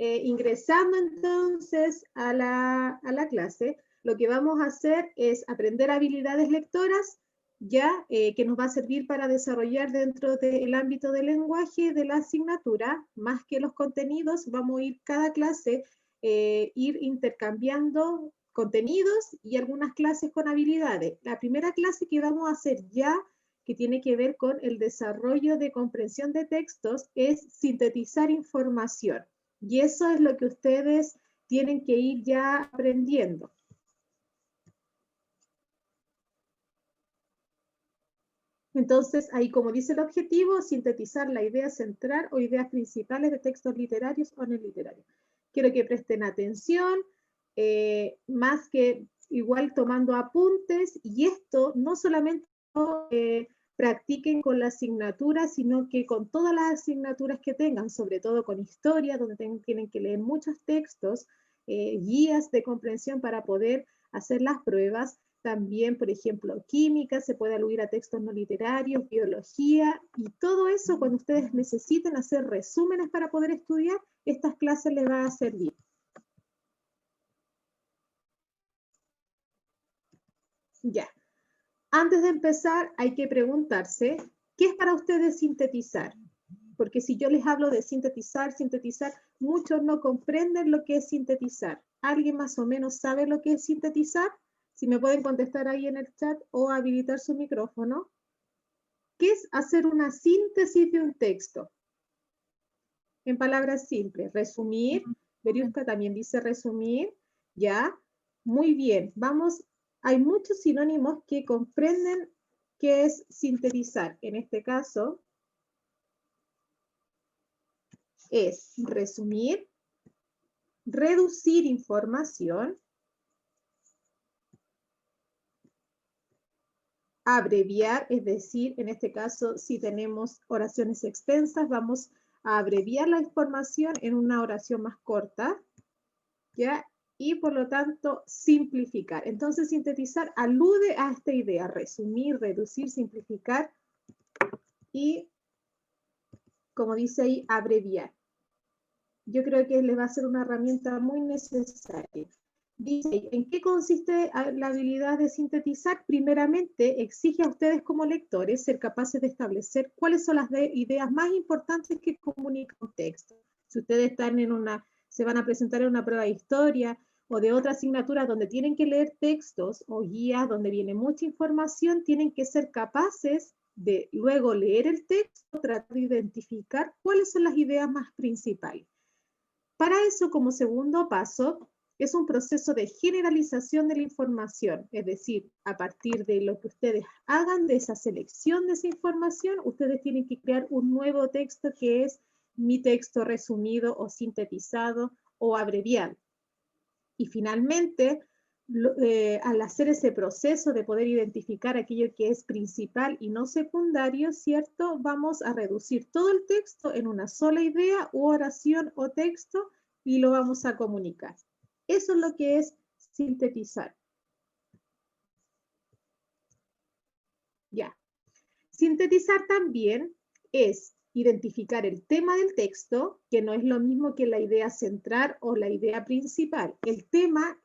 ingresando entonces a la clase, lo que vamos a hacer es aprender habilidades lectoras, ya que nos va a servir para desarrollar dentro del ámbito del lenguaje de la asignatura, más que los contenidos, vamos a ir cada clase, ir intercambiando contenidos y algunas clases con habilidades. La primera clase que vamos a hacer ya, que tiene que ver con el desarrollo de comprensión de textos, es sintetizar información. Y eso es lo que ustedes tienen que ir ya aprendiendo. Entonces, ahí como dice el objetivo, sintetizar la idea central o ideas principales de textos literarios o no literarios. Quiero que presten atención, más que igual tomando apuntes, y esto no solamente practiquen con la asignatura, sino que con todas las asignaturas que tengan, sobre todo con historia, donde tienen que leer muchos textos, guías de comprensión para poder hacer las pruebas. También, por ejemplo, química, se puede aludir a textos no literarios, biología, y todo eso cuando ustedes necesiten hacer resúmenes para poder estudiar, estas clases les van a servir. Ya. Antes de empezar, hay que preguntarse, ¿qué es para ustedes sintetizar? Porque si yo les hablo de sintetizar, muchos no comprenden lo que es sintetizar. ¿Alguien más o menos sabe lo que es sintetizar? Si me pueden contestar ahí en el chat o habilitar su micrófono. ¿Qué es hacer una síntesis de un texto? En palabras simples, resumir. Veriusca también dice resumir. ¿Ya? Muy bien. Vamos, hay muchos sinónimos que comprenden qué es sintetizar. En este caso, es resumir, reducir información, abreviar, es decir, en este caso, si tenemos oraciones extensas, vamos a abreviar la información en una oración más corta, ¿ya? Y por lo tanto, simplificar. Entonces, sintetizar alude a esta idea, resumir, reducir, simplificar y, como dice ahí, abreviar. Yo creo que les va a ser una herramienta muy necesaria. Dice, ¿en qué consiste la habilidad de sintetizar? Primeramente, exige a ustedes como lectores ser capaces de establecer cuáles son las ideas más importantes que comunica un texto. Si ustedes están se van a presentar en una prueba de historia o de otra asignatura donde tienen que leer textos o guías donde viene mucha información, tienen que ser capaces de luego leer el texto, tratar de identificar cuáles son las ideas más principales. Para eso, como segundo paso, es un proceso de generalización de la información, es decir, a partir de lo que ustedes hagan, de esa selección de esa información, ustedes tienen que crear un nuevo texto que es mi texto resumido o sintetizado o abreviado. Y finalmente, al hacer ese proceso de poder identificar aquello que es principal y no secundario, ¿cierto? Vamos a reducir todo el texto en una sola idea u oración o texto y lo vamos a comunicar. Eso es lo que es sintetizar. Ya. Sintetizar también es identificar el tema del texto, que no es lo mismo que la idea central o la idea principal. El tema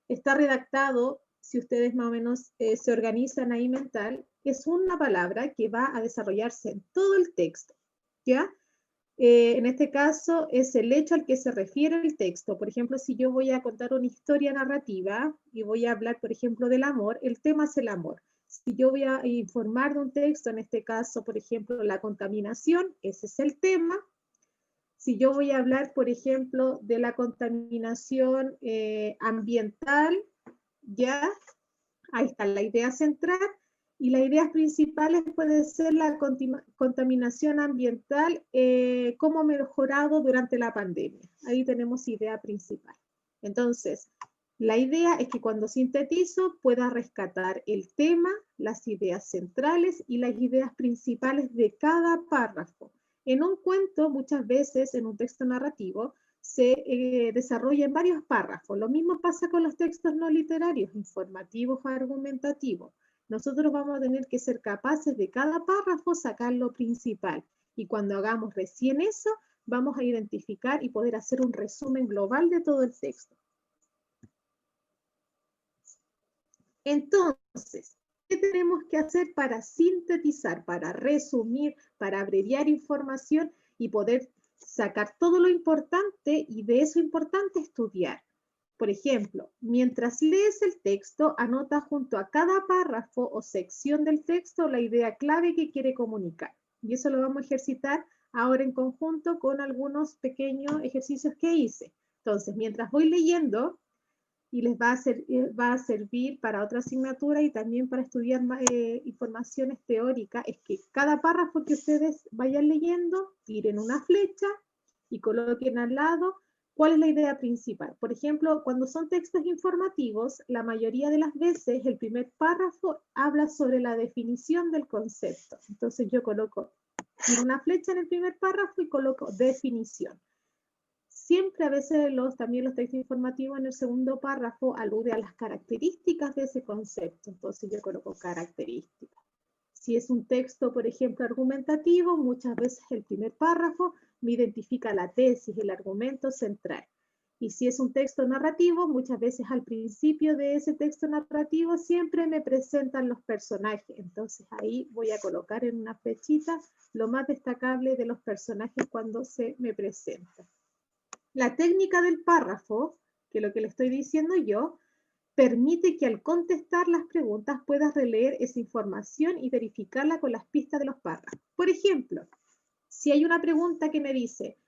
está redactado, si ustedes más o menos se organizan ahí mental, es una palabra que va a desarrollarse en todo el texto, ¿ya? En este caso es el hecho al que se refiere el texto. Por ejemplo, si yo voy a contar una historia narrativa y voy a hablar, por ejemplo, del amor, el tema es el amor. Si yo voy a informar de un texto, en este caso, por ejemplo, la contaminación, ese es el tema. Si yo voy a hablar, por ejemplo, de la contaminación ambiental, ya, ahí está la idea central. Y las ideas principales pueden ser la contaminación ambiental, cómo ha mejorado durante la pandemia. Ahí tenemos idea principal. Entonces, la idea es que cuando sintetizo pueda rescatar el tema, las ideas centrales y las ideas principales de cada párrafo. En un cuento, muchas veces, en un texto narrativo, se desarrolla en varios párrafos. Lo mismo pasa con los textos no literarios, informativos o argumentativos. Nosotros vamos a tener que ser capaces de cada párrafo sacar lo principal. Y cuando hagamos recién eso, vamos a identificar y poder hacer un resumen global de todo el texto. Entonces, ¿qué tenemos que hacer para sintetizar, para resumir, para abreviar información y poder sacar todo lo importante y de eso importante estudiar? Por ejemplo, mientras lees el texto, anota junto a cada párrafo o sección del texto la idea clave que quiere comunicar. Y eso lo vamos a ejercitar ahora en conjunto con algunos pequeños ejercicios que hice. Entonces, mientras voy leyendo, y les va a servir para otra asignatura y también para estudiar informaciones teóricas, es que cada párrafo que ustedes vayan leyendo, tiren una flecha y coloquen al lado cuál es la idea principal. Por ejemplo, cuando son textos informativos, la mayoría de las veces el primer párrafo habla sobre la definición del concepto. Entonces yo coloco una flecha en el primer párrafo y coloco definición. Siempre a veces también los textos informativos en el segundo párrafo alude a las características de ese concepto. Entonces yo coloco características. Si es un texto, por ejemplo, argumentativo, muchas veces el primer párrafo me identifica la tesis, el argumento central. Y si es un texto narrativo, muchas veces al principio de ese texto narrativo siempre me presentan los personajes. Entonces ahí voy a colocar en una flechita lo más destacable de los personajes cuando se me presentan. La técnica del párrafo, que es lo que le estoy diciendo yo, permite que al contestar las preguntas puedas releer esa información y verificarla con las pistas de los párrafos. Por ejemplo, si hay una pregunta que me dice,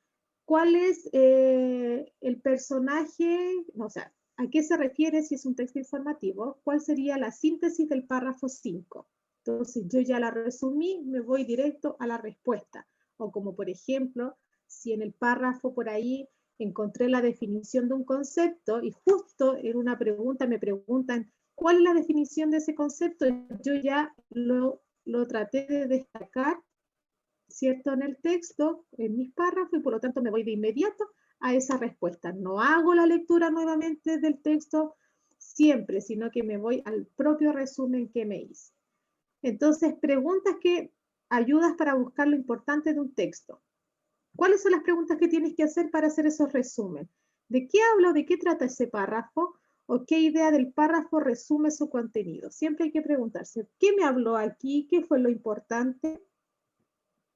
¿cuál es el personaje? O sea, ¿a qué se refiere si es un texto informativo? ¿Cuál sería la síntesis del párrafo 5? Entonces, yo ya la resumí, me voy directo a la respuesta. O como, por ejemplo, si en el párrafo por ahí encontré la definición de un concepto y justo en una pregunta me preguntan ¿cuál es la definición de ese concepto? Yo ya lo traté de destacar, ¿cierto? En el texto, en mis párrafos, y por lo tanto me voy de inmediato a esa respuesta. No hago la lectura nuevamente del texto siempre, sino que me voy al propio resumen que me hice. Entonces, preguntas que ayudas para buscar lo importante de un texto. ¿Cuáles son las preguntas que tienes que hacer para hacer esos resúmenes? ¿De qué hablo? ¿De qué trata ese párrafo? ¿O qué idea del párrafo resume su contenido? Siempre hay que preguntarse, ¿qué me habló aquí? ¿Qué fue lo importante?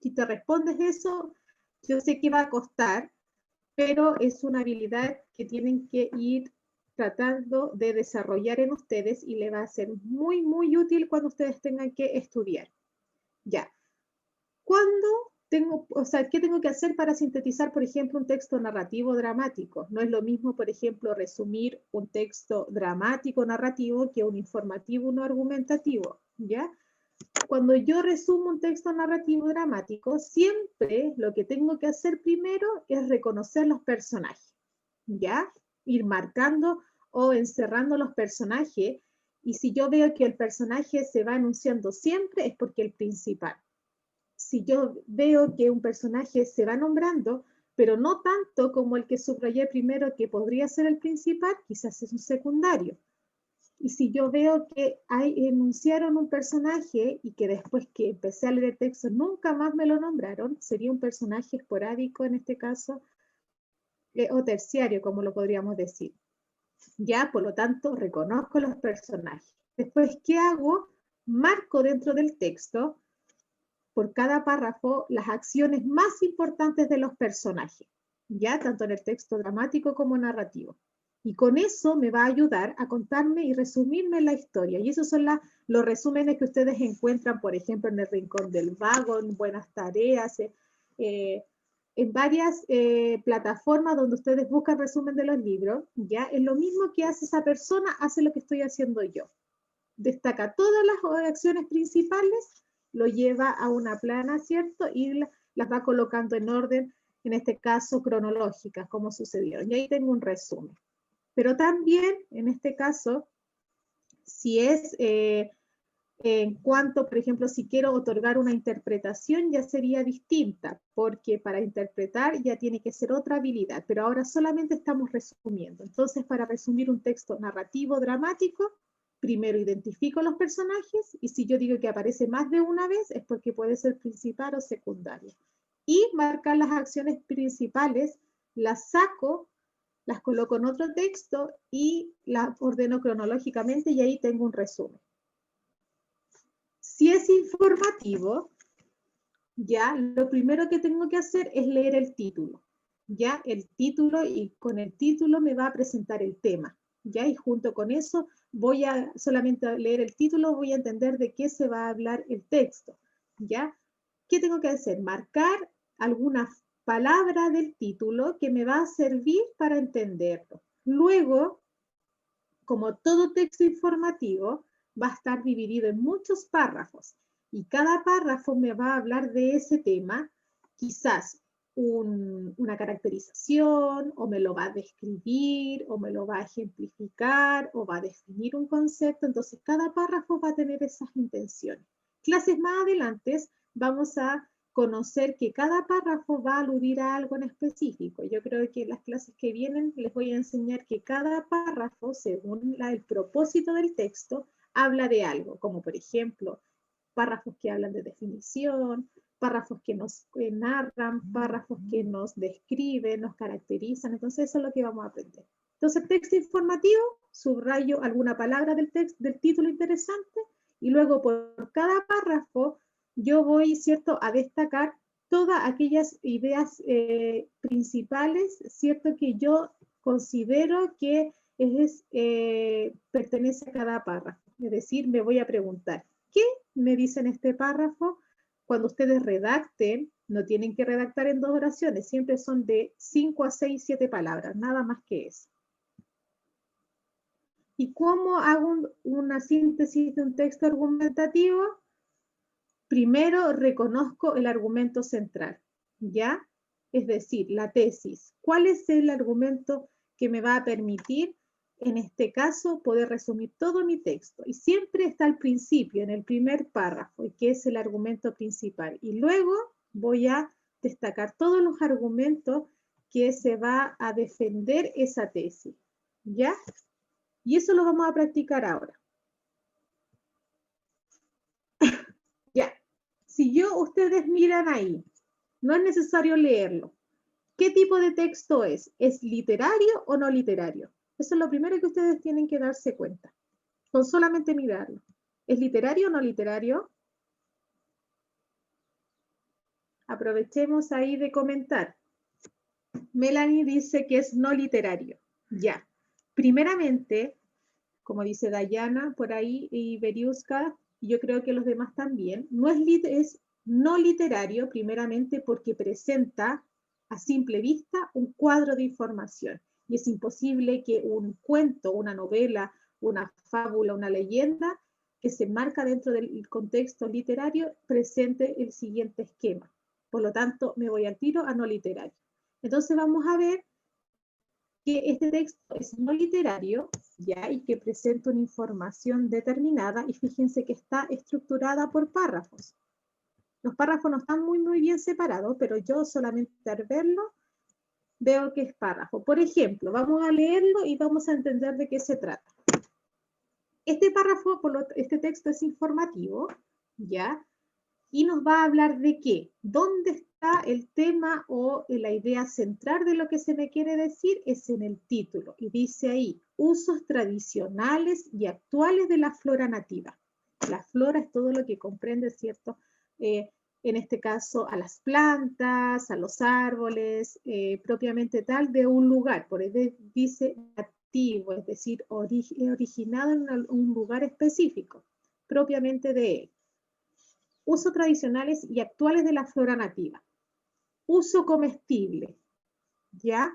Si te respondes eso, yo sé que va a costar, pero es una habilidad que tienen que ir tratando de desarrollar en ustedes y le va a ser muy, muy útil cuando ustedes tengan que estudiar. Ya. ¿Qué tengo que hacer para sintetizar, por ejemplo, un texto narrativo dramático? No es lo mismo, por ejemplo, resumir un texto dramático narrativo que un informativo no argumentativo, ¿ya? Cuando yo resumo un texto narrativo dramático, siempre lo que tengo que hacer primero es reconocer los personajes, ¿ya? Ir marcando o encerrando los personajes, y si yo veo que el personaje se va enunciando siempre, es porque el principal. Si yo veo que un personaje se va nombrando, pero no tanto como el que subrayé primero que podría ser el principal, quizás es un secundario. Y si yo veo que enunciaron un personaje y que después que empecé a leer el texto nunca más me lo nombraron, sería un personaje esporádico en este caso, o terciario, como lo podríamos decir. Ya, por lo tanto, reconozco los personajes. Después, ¿qué hago? Marco dentro del texto por cada párrafo las acciones más importantes de los personajes, ya tanto en el texto dramático como narrativo. Y con eso me va a ayudar a contarme y resumirme la historia. Y esos son los resúmenes que ustedes encuentran, por ejemplo, en el Rincón del Vago, en Buenas Tareas, en varias plataformas donde ustedes buscan resumen de los libros. Ya es lo mismo que hace esa persona, hace lo que estoy haciendo yo. Destaca todas las acciones principales, lo lleva a una plana, ¿cierto? Y las va colocando en orden, en este caso cronológicas, como sucedieron. Y ahí tengo un resumen. Pero también, en este caso, si es en cuanto, por ejemplo, si quiero otorgar una interpretación, ya sería distinta, porque para interpretar ya tiene que ser otra habilidad, pero ahora solamente estamos resumiendo. Entonces, para resumir un texto narrativo, dramático, primero identifico los personajes y si yo digo que aparece más de una vez es porque puede ser principal o secundario. y marcar las acciones principales, las saco, las coloco en otro texto y las ordeno cronológicamente y ahí tengo un resumen. Si es informativo, ya lo primero que tengo que hacer es leer el título. Ya el título, y con el título me va a presentar el tema. Ya, y junto con eso voy a solamente leer el título, voy a entender de qué se va a hablar el texto. Ya, ¿qué tengo que hacer? Marcar alguna palabra del título que me va a servir para entenderlo. Luego, como todo texto informativo, va a estar dividido en muchos párrafos y cada párrafo me va a hablar de ese tema, quizás una caracterización, o me lo va a describir, o me lo va a ejemplificar, o va a definir un concepto. Entonces, cada párrafo va a tener esas intenciones. Clases más adelante vamos a conocer que cada párrafo va a aludir a algo en específico. Yo creo que en las clases que vienen les voy a enseñar que cada párrafo, según el propósito del texto, habla de algo, como por ejemplo, párrafos que hablan de definición, párrafos que nos narran, párrafos que nos describen, nos caracterizan. Entonces eso es lo que vamos a aprender. Entonces, texto informativo, subrayo alguna palabra del título interesante y luego por cada párrafo yo voy, ¿cierto?, a destacar todas aquellas ideas principales, ¿cierto?, que yo considero que pertenece a cada párrafo. Es decir, me voy a preguntar, ¿qué me dice en este párrafo? Cuando ustedes redacten, no tienen que redactar en 2 oraciones, siempre son de 5 a 6, 7 palabras, nada más que eso. ¿Y cómo hago una síntesis de un texto argumentativo? Primero reconozco el argumento central, ¿ya? Es decir, la tesis. ¿Cuál es el argumento que me va a permitir, en este caso, poder resumir todo mi texto? Y siempre está al principio, en el primer párrafo, que es el argumento principal. Y luego voy a destacar todos los argumentos que se va a defender esa tesis, ¿ya? Y eso lo vamos a practicar ahora. Ya. Si ustedes miran ahí, no es necesario leerlo. ¿Qué tipo de texto es? ¿Es literario o no literario? Eso es lo primero que ustedes tienen que darse cuenta, con solamente mirarlo. ¿Es literario o no literario? Aprovechemos ahí de comentar. Melanie dice que es no literario. Ya. Primeramente, como dice Dayana por ahí y Beriuska, yo creo que los demás también, es no literario primeramente porque presenta a simple vista un cuadro de información. Y es imposible que un cuento, una novela, una fábula, una leyenda que se marca dentro del contexto literario presente el siguiente esquema. Por lo tanto, me voy al tiro a no literario. Entonces vamos a ver que este texto es no literario, ¿ya? Y que presenta una información determinada, y fíjense que está estructurada por párrafos. Los párrafos no están muy bien separados, pero yo solamente al verlo veo que es párrafo. Por ejemplo, vamos a leerlo y vamos a entender de qué se trata. Este párrafo, este texto es informativo, ¿ya? Y nos va a hablar de qué, dónde está el tema o la idea central de lo que se me quiere decir, es en el título. Y dice ahí, usos tradicionales y actuales de la flora nativa. La flora es todo lo que comprende, ¿cierto? En este caso, a las plantas, a los árboles, propiamente tal, de un lugar. Por eso dice nativo, es decir, originado en un lugar específico, propiamente de él. Usos tradicionales y actuales de la flora nativa. Uso comestible, ¿ya?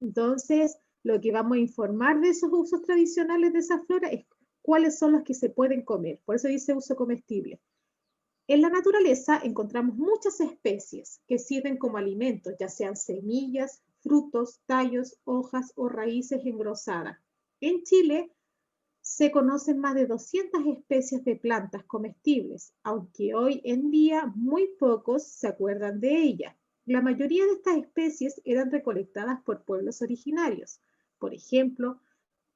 Entonces, lo que vamos a informar de esos usos tradicionales de esa flora es cuáles son los que se pueden comer. Por eso dice uso comestible. En la naturaleza encontramos muchas especies que sirven como alimentos, ya sean semillas, frutos, tallos, hojas o raíces engrosadas. En Chile se conocen más de 200 especies de plantas comestibles, aunque hoy en día muy pocos se acuerdan de ellas. La mayoría de estas especies eran recolectadas por pueblos originarios. Por ejemplo,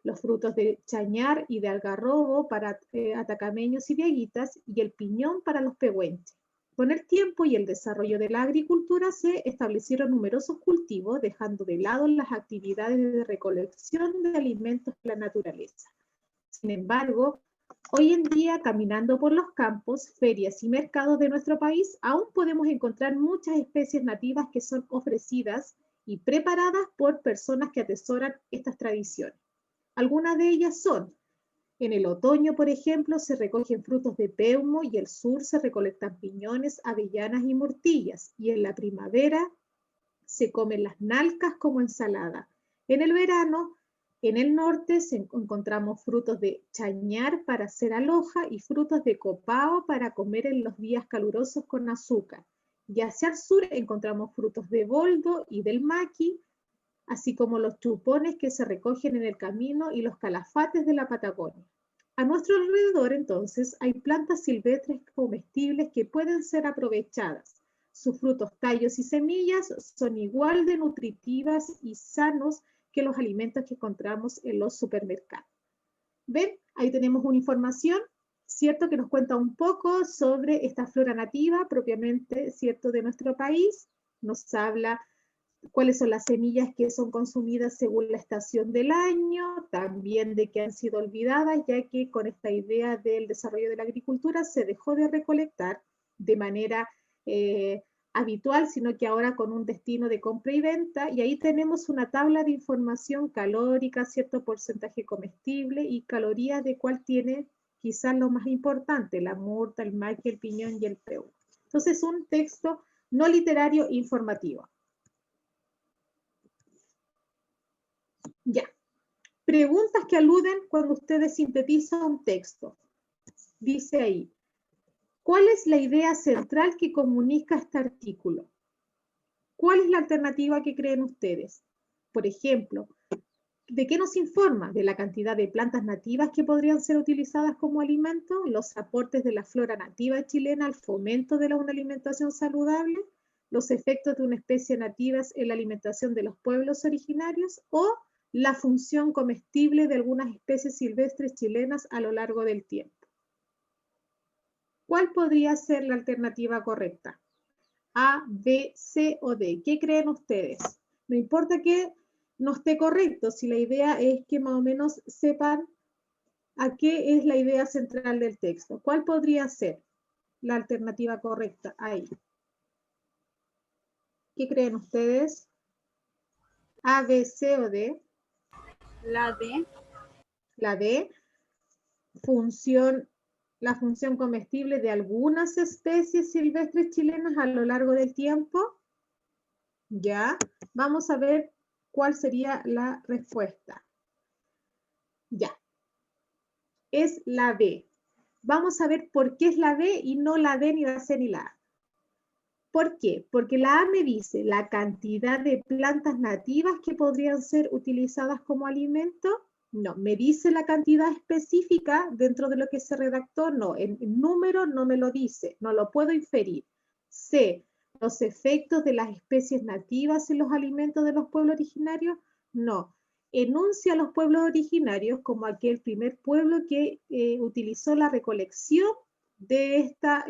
los frutos de chañar y de algarrobo para atacameños y diaguitas, y el piñón para los pehuenches. Con el tiempo y el desarrollo de la agricultura se establecieron numerosos cultivos, dejando de lado las actividades de recolección de alimentos de la naturaleza. Sin embargo, hoy en día, caminando por los campos, ferias y mercados de nuestro país, aún podemos encontrar muchas especies nativas que son ofrecidas y preparadas por personas que atesoran estas tradiciones. Algunas de ellas son: en el otoño, por ejemplo, se recogen frutos de peumo y el sur se recolectan piñones, avellanas y murtillas. Y en la primavera se comen las nalcas como ensalada. En el verano, en el norte encontramos frutos de chañar para hacer aloja y frutos de copao para comer en los días calurosos con azúcar. Y hacia el sur encontramos frutos de boldo y del maqui, así como los chupones que se recogen en el camino y los calafates de la Patagonia. A nuestro alrededor, entonces, hay plantas silvestres comestibles que pueden ser aprovechadas. Sus frutos, tallos y semillas son igual de nutritivas y sanos que los alimentos que encontramos en los supermercados. ¿Ven? Ahí tenemos una información, ¿cierto?, que nos cuenta un poco sobre esta flora nativa propiamente, ¿cierto?, de nuestro país. Nos habla cuáles son las semillas que son consumidas según la estación del año, también de que han sido olvidadas, ya que con esta idea del desarrollo de la agricultura se dejó de recolectar de manera habitual, sino que ahora con un destino de compra y venta, y ahí tenemos una tabla de información calórica, cierto porcentaje comestible y calorías de cuál tiene quizás lo más importante, la murta, el maqui, el piñón y el peumo. Entonces, un texto no literario informativo. Ya. Preguntas que aluden cuando ustedes sintetizan un texto. Dice ahí, ¿cuál es la idea central que comunica este artículo? ¿Cuál es la alternativa que creen ustedes? Por ejemplo, ¿de qué nos informa? De la cantidad de plantas nativas que podrían ser utilizadas como alimento, los aportes de la flora nativa chilena al fomento de una alimentación saludable, los efectos de una especie nativa en la alimentación de los pueblos originarios o la función comestible de algunas especies silvestres chilenas a lo largo del tiempo. ¿Cuál podría ser la alternativa correcta? A, B, C o D. ¿Qué creen ustedes? No importa que no esté correcto, si la idea es que más o menos sepan a qué es la idea central del texto. ¿Cuál podría ser la alternativa correcta ahí? ¿Qué creen ustedes? A, B, C o D. La D. La D, la función comestible de algunas especies silvestres chilenas a lo largo del tiempo. Ya, vamos a ver cuál sería la respuesta. Ya, es la B. Vamos a ver por qué es la B y no la D, ni la C, ni la A. ¿Por qué? Porque la A me dice la cantidad de plantas nativas que podrían ser utilizadas como alimento. No, me dice la cantidad específica dentro de lo que se redactó. No, en número no me lo dice, no lo puedo inferir. C, los efectos de las especies nativas en los alimentos de los pueblos originarios. No, enuncia a los pueblos originarios como aquel primer pueblo que utilizó la recolección de esta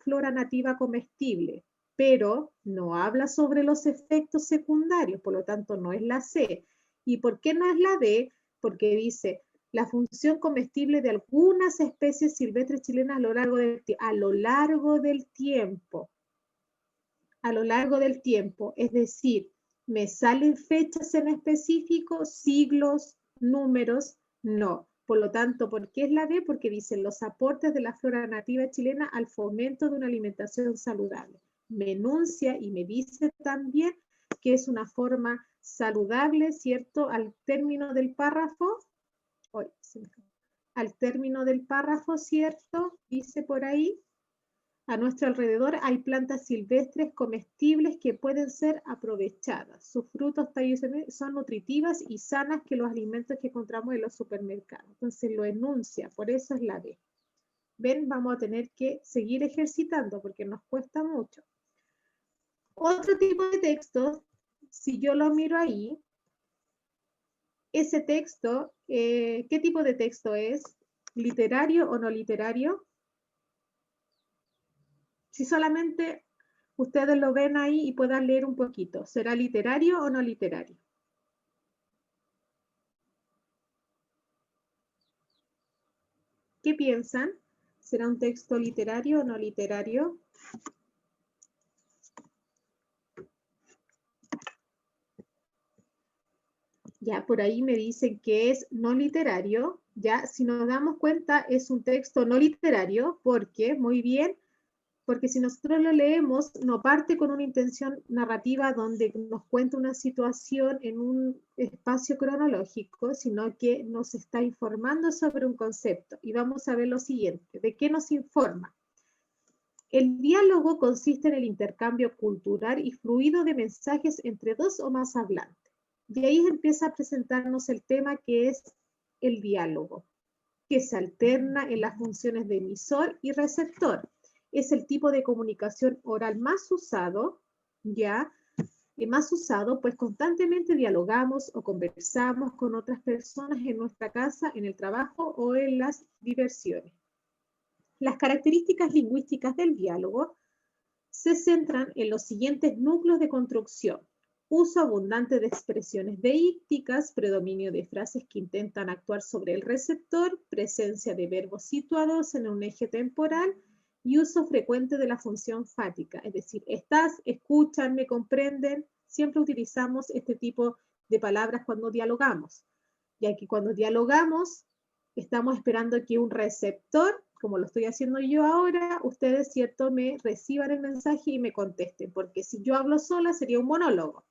flora nativa comestible, pero no habla sobre los efectos secundarios, por lo tanto no es la C. ¿Y por qué no es la D? Porque dice la función comestible de algunas especies silvestres chilenas a lo largo del tiempo. A lo largo del tiempo, es decir, ¿me salen fechas en específico, siglos, números? No. Por lo tanto, ¿por qué es la D? Porque dice los aportes de la flora nativa chilena al fomento de una alimentación saludable. Me enuncia y me dice también que es una forma saludable, ¿cierto? Al término del párrafo, ¿cierto? Dice por ahí, a nuestro alrededor hay plantas silvestres comestibles que pueden ser aprovechadas. Sus frutos, tallos son nutritivas y sanas que los alimentos que encontramos en los supermercados. Entonces lo enuncia, por eso es la D. ¿Ven? Vamos a tener que seguir ejercitando porque nos cuesta mucho. Otro tipo de texto, si yo lo miro ahí, ese texto, ¿qué tipo de texto es? ¿Literario o no literario? Si solamente ustedes lo ven ahí y puedan leer un poquito, ¿será literario o no literario? ¿Qué piensan? ¿Será un texto literario o no literario? Ya, por ahí me dicen que es no literario. Ya, si nos damos cuenta, es un texto no literario, porque, muy bien, porque si nosotros lo leemos, no parte con una intención narrativa donde nos cuenta una situación en un espacio cronológico, sino que nos está informando sobre un concepto. Y vamos a ver lo siguiente, ¿de qué nos informa? El diálogo consiste en el intercambio cultural y fluido de mensajes entre dos o más hablantes. Y ahí empieza a presentarnos el tema que es el diálogo, que se alterna en las funciones de emisor y receptor. Es el tipo de comunicación oral más usado, ya, más usado, pues constantemente dialogamos o conversamos con otras personas en nuestra casa, en el trabajo o en las diversiones. Las características lingüísticas del diálogo se centran en los siguientes núcleos de construcción: uso abundante de expresiones deícticas, predominio de frases que intentan actuar sobre el receptor, presencia de verbos situados en un eje temporal y uso frecuente de la función fática, es decir, estás, escuchan, me comprenden. Siempre utilizamos este tipo de palabras cuando dialogamos, ya que cuando dialogamos estamos esperando que un receptor, como lo estoy haciendo yo ahora, ustedes, ¿cierto?, me reciban el mensaje y me contesten, porque si yo hablo sola sería un monólogo.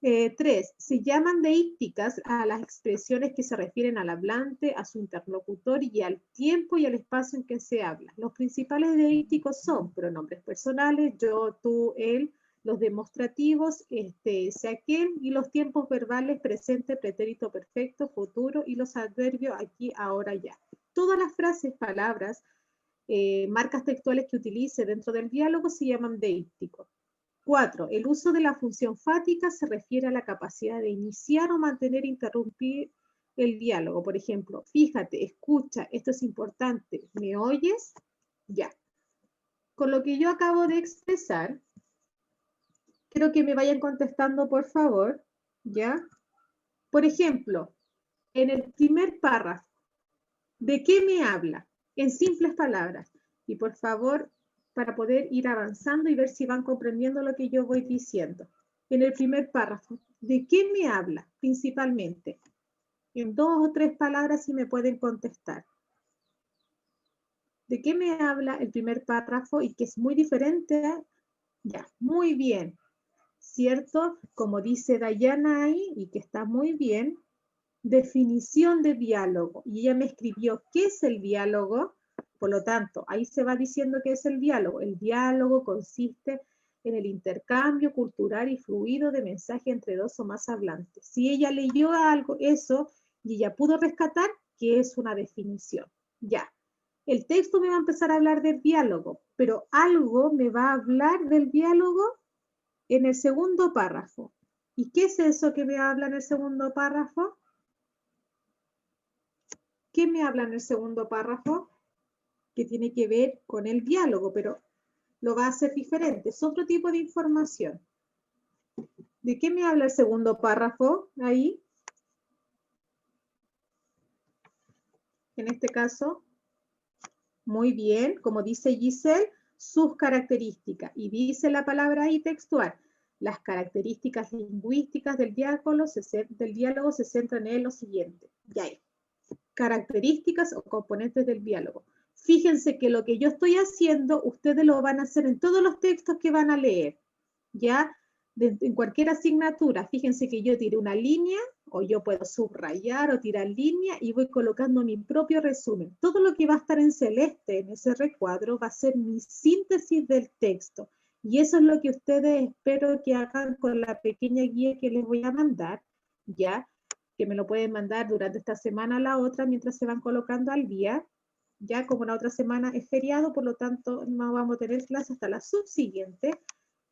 3. Se llaman deícticas a las expresiones que se refieren al hablante, a su interlocutor y al tiempo y al espacio en que se habla. Los principales deícticos son pronombres personales, yo, tú, él, los demostrativos, ese, aquel, y los tiempos verbales presente, pretérito perfecto, futuro, y los adverbios aquí, ahora, ya. Todas las frases, palabras, marcas textuales que utilice dentro del diálogo se llaman deícticos. 4. El uso de la función fática se refiere a la capacidad de iniciar o mantener, interrumpir el diálogo. Por ejemplo, fíjate, escucha, esto es importante, ¿me oyes? Ya. Con lo que yo acabo de expresar, quiero que me vayan contestando, por favor, ¿ya? Por ejemplo, en el primer párrafo, ¿de qué me habla? En simples palabras. Y por favor, para poder ir avanzando y ver si van comprendiendo lo que yo voy diciendo. En el primer párrafo, ¿de qué me habla principalmente? En 2 o 3 palabras si me pueden contestar. ¿De qué me habla el primer párrafo y que es muy diferente? Ya, muy bien. ¿Cierto? Como dice Dayana ahí, y que está muy bien, definición de diálogo. Y ella me escribió, ¿qué es el diálogo? Por lo tanto, ahí se va diciendo qué es el diálogo. El diálogo consiste en el intercambio cultural y fluido de mensaje entre dos o más hablantes. Si ella leyó algo, eso, y ella pudo rescatar, que es una definición. Ya. El texto me va a empezar a hablar del diálogo, pero algo me va a hablar del diálogo en el segundo párrafo. ¿Y qué es eso que me habla en el segundo párrafo? ¿Qué me habla en el segundo párrafo? Que tiene que ver con el diálogo, pero lo va a hacer diferente. Es otro tipo de información. ¿De qué me habla el segundo párrafo ahí? En este caso, muy bien, como dice Giselle, sus características. Y dice la palabra ahí textual. Las características lingüísticas del diálogo se centran en lo siguiente. Ya hay características o componentes del diálogo. Fíjense que lo que yo estoy haciendo, ustedes lo van a hacer en todos los textos que van a leer, ¿ya? En cualquier asignatura, fíjense que yo tiré una línea, o yo puedo subrayar o tirar línea, y voy colocando mi propio resumen. Todo lo que va a estar en celeste en ese recuadro va a ser mi síntesis del texto. Y eso es lo que ustedes espero que hagan con la pequeña guía que les voy a mandar, ¿ya? Que me lo pueden mandar durante esta semana a la otra mientras se van colocando al día. Ya como la otra semana es feriado, por lo tanto no vamos a tener clase hasta la subsiguiente.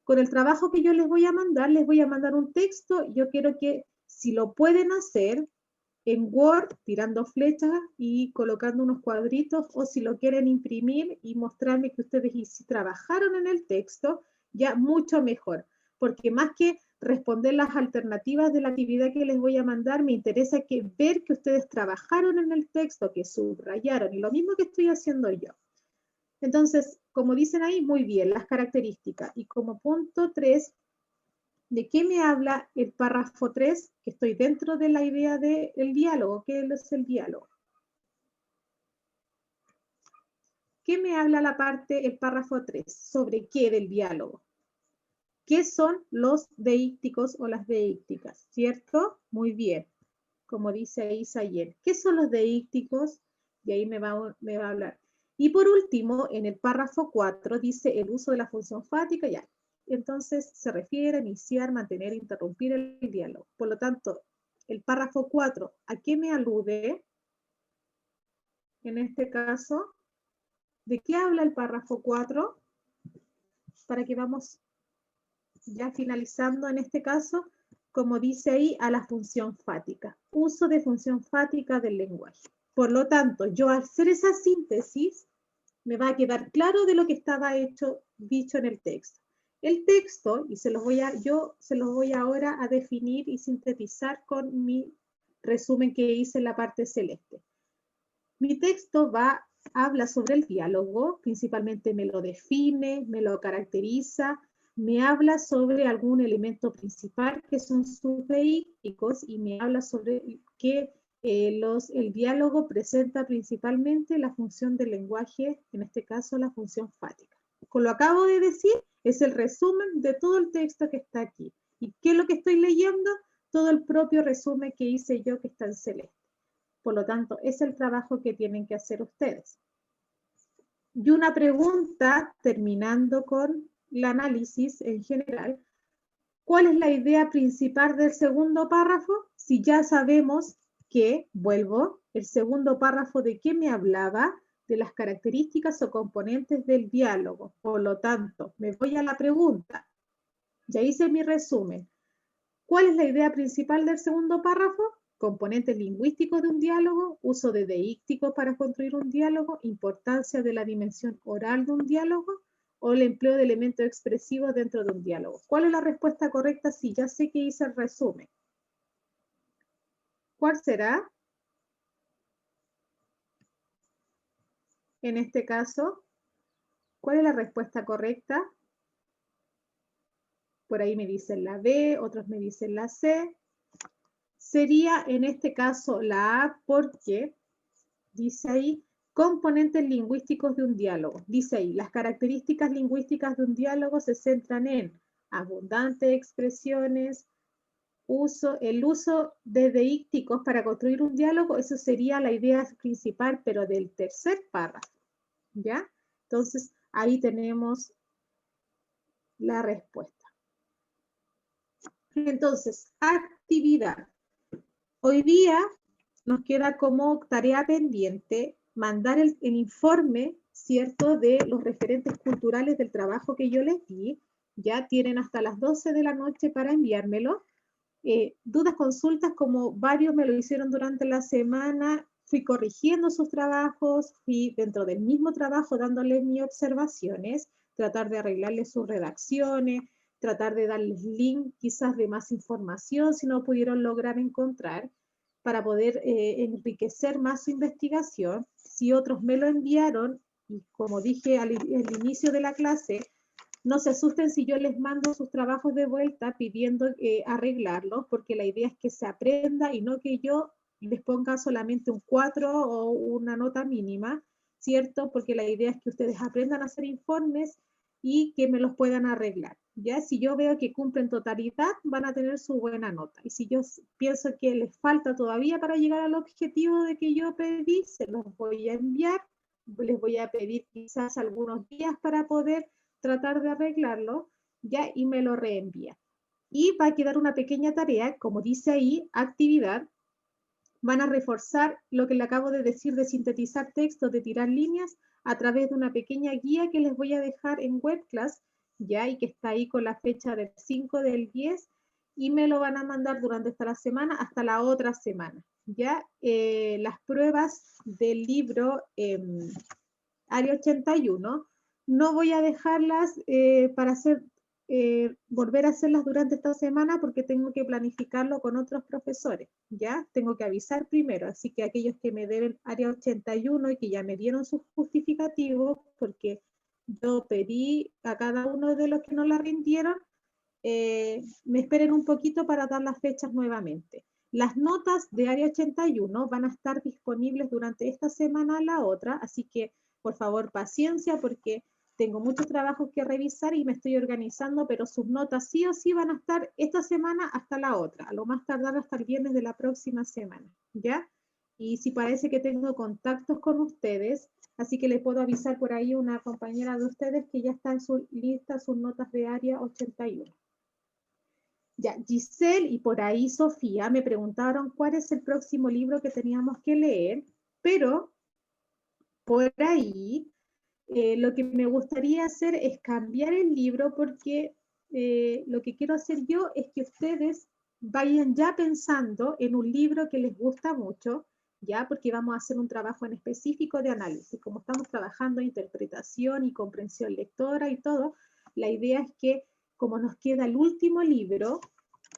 Con el trabajo que yo les voy a mandar un texto. Yo quiero que, si lo pueden hacer, en Word, tirando flechas y colocando unos cuadritos, o si lo quieren imprimir y mostrarme que ustedes trabajaron en el texto, ya mucho mejor, porque más que responder las alternativas de la actividad que les voy a mandar, me interesa ver que ustedes trabajaron en el texto, que subrayaron, y lo mismo que estoy haciendo yo. Entonces, como dicen ahí, muy bien, las características. Y como punto 3, ¿de qué me habla el párrafo 3? Que estoy dentro de la idea del diálogo. ¿Qué es el diálogo? ¿Qué me habla el párrafo 3? ¿Sobre qué del diálogo? ¿Qué son los deícticos o las deícticas? ¿Cierto? Muy bien. Como dice ahí Sayer. ¿Qué son los deícticos? Y ahí me va a hablar. Y por último, en el párrafo 4 dice el uso de la función fática, ya. Entonces se refiere a iniciar, mantener, interrumpir el diálogo. Por lo tanto, el párrafo 4, ¿a qué me alude? En este caso, ¿de qué habla el párrafo 4? Para que vamos ya finalizando en este caso, como dice ahí, a la función fática. Uso de función fática del lenguaje. Por lo tanto, yo al hacer esa síntesis, me va a quedar claro de lo que estaba dicho en el texto. El texto, y yo se los voy ahora a definir y sintetizar con mi resumen que hice en la parte celeste. Mi texto habla sobre el diálogo, principalmente me lo define, me lo caracteriza, me habla sobre algún elemento principal que son sus deícticos y me habla sobre que el diálogo presenta principalmente la función del lenguaje, en este caso la función fática. Con lo acabo de decir, es el resumen de todo el texto que está aquí. ¿Y qué es lo que estoy leyendo? Todo el propio resumen que hice yo que está en celeste. Por lo tanto, es el trabajo que tienen que hacer ustedes. Y una pregunta, terminando con el análisis en general, ¿cuál es la idea principal del segundo párrafo? Si ya sabemos que, vuelvo, el segundo párrafo de qué me hablaba, de las características o componentes del diálogo. Por lo tanto, me voy a la pregunta. Ya hice mi resumen. ¿Cuál es la idea principal del segundo párrafo? Componentes lingüísticos de un diálogo, uso de deícticos para construir un diálogo, importancia de la dimensión oral de un diálogo o el empleo de elementos expresivos dentro de un diálogo. ¿Cuál es la respuesta correcta? Sí, ya sé que hice el resumen. ¿Cuál será? En este caso, ¿cuál es la respuesta correcta? Por ahí me dicen la B, otros me dicen la C. Sería en este caso la A porque dice ahí componentes lingüísticos de un diálogo. Dice ahí, las características lingüísticas de un diálogo se centran en abundantes expresiones, el uso de deícticos para construir un diálogo, eso sería la idea principal, pero del tercer párrafo, ¿ya? Entonces, ahí tenemos la respuesta. Entonces, actividad. Hoy día nos queda como tarea pendiente mandar el informe, ¿cierto?, de los referentes culturales del trabajo que yo les di. Ya tienen hasta las 12 de la noche para enviármelo. Dudas, consultas, como varios me lo hicieron durante la semana, fui corrigiendo sus trabajos, fui dentro del mismo trabajo dándoles mis observaciones, tratar de arreglarles sus redacciones, tratar de darles link quizás de más información si no pudieron lograr encontrar, para poder enriquecer más su investigación. Si otros me lo enviaron, y como dije al inicio de la clase, no se asusten si yo les mando sus trabajos de vuelta pidiendo arreglarlos, porque la idea es que se aprenda y no que yo les ponga solamente un 4 o una nota mínima, ¿cierto? Porque la idea es que ustedes aprendan a hacer informes y que me los puedan arreglar. Ya, si yo veo que cumplen totalidad, van a tener su buena nota. Y si yo pienso que les falta todavía para llegar al objetivo de que yo pedí, se los voy a enviar. Les voy a pedir quizás algunos días para poder tratar de arreglarlo, ya, y me lo reenvía. Y va a quedar una pequeña tarea, como dice ahí, actividad. Van a reforzar lo que le acabo de decir de sintetizar textos, de tirar líneas, a través de una pequeña guía que les voy a dejar en webclass, ya, y que está ahí con la fecha del 5 del 10, y me lo van a mandar durante esta la semana hasta la otra semana, ¿ya? Las pruebas del libro Área 81, no voy a dejarlas para volver a hacerlas durante esta semana porque tengo que planificarlo con otros profesores, ¿ya? Tengo que avisar primero, así que aquellos que me deben Área 81 y que ya me dieron sus justificativos, porque yo pedí a cada uno de los que no la rindieron, me esperen un poquito para dar las fechas nuevamente. Las notas de Área 81 van a estar disponibles durante esta semana a la otra, así que por favor paciencia porque tengo muchos trabajos que revisar y me estoy organizando, pero sus notas sí o sí van a estar esta semana hasta la otra, a lo más tardar hasta el viernes de la próxima semana, ¿ya? Y si parece que tengo contactos con ustedes, así que les puedo avisar por ahí una compañera de ustedes que ya está en su lista sus notas de Área 81. Ya, Giselle y por ahí Sofía me preguntaron cuál es el próximo libro que teníamos que leer, pero por ahí lo que me gustaría hacer es cambiar el libro porque lo que quiero hacer yo es que ustedes vayan ya pensando en un libro que les gusta mucho, ya porque vamos a hacer un trabajo en específico de análisis. Como estamos trabajando interpretación y comprensión lectora y todo, la idea es que como nos queda el último libro,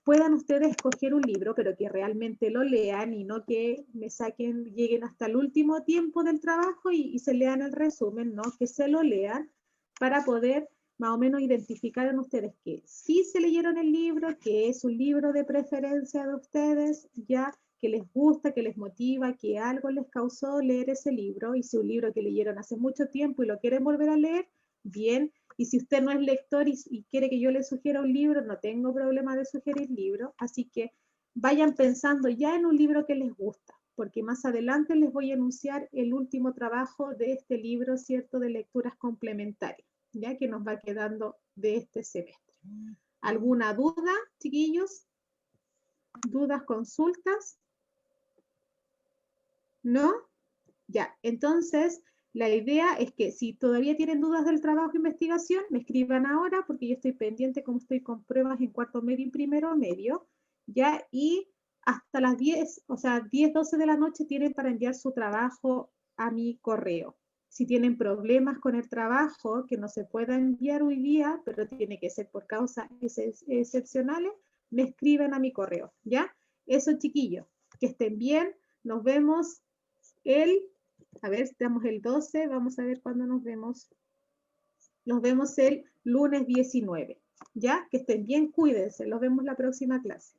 puedan ustedes escoger un libro, pero que realmente lo lean y no que me saquen, lleguen hasta el último tiempo del trabajo y se lean el resumen, ¿no? Que se lo lean para poder más o menos identificar en ustedes que sí se leyeron el libro, que es un libro de preferencia de ustedes, ya que les gusta, que les motiva, que algo les causó leer ese libro, y si un libro que leyeron hace mucho tiempo y lo quieren volver a leer, bien. Y si usted no es lector y quiere que yo le sugiera un libro, no tengo problema de sugerir libros, así que vayan pensando ya en un libro que les gusta, porque más adelante les voy a anunciar el último trabajo de este libro, ¿cierto?, de lecturas complementarias, ya que nos va quedando de este semestre. ¿Alguna duda, chiquillos? ¿Dudas, consultas? ¿No? Ya, entonces la idea es que si todavía tienen dudas del trabajo de investigación, me escriban ahora porque yo estoy pendiente como estoy con pruebas en cuarto medio y primero medio, ya, y hasta las 10, o sea, 10, 12 de la noche tienen para enviar su trabajo a mi correo. Si tienen problemas con el trabajo que no se pueda enviar hoy día, pero tiene que ser por causas excepcionales, me escriben a mi correo, ¿ya? Eso, chiquillos, que estén bien, nos vemos a ver, estamos el 12, vamos a ver cuándo nos vemos. Nos vemos el lunes 19, ¿ya? Que estén bien, cuídense, los vemos la próxima clase.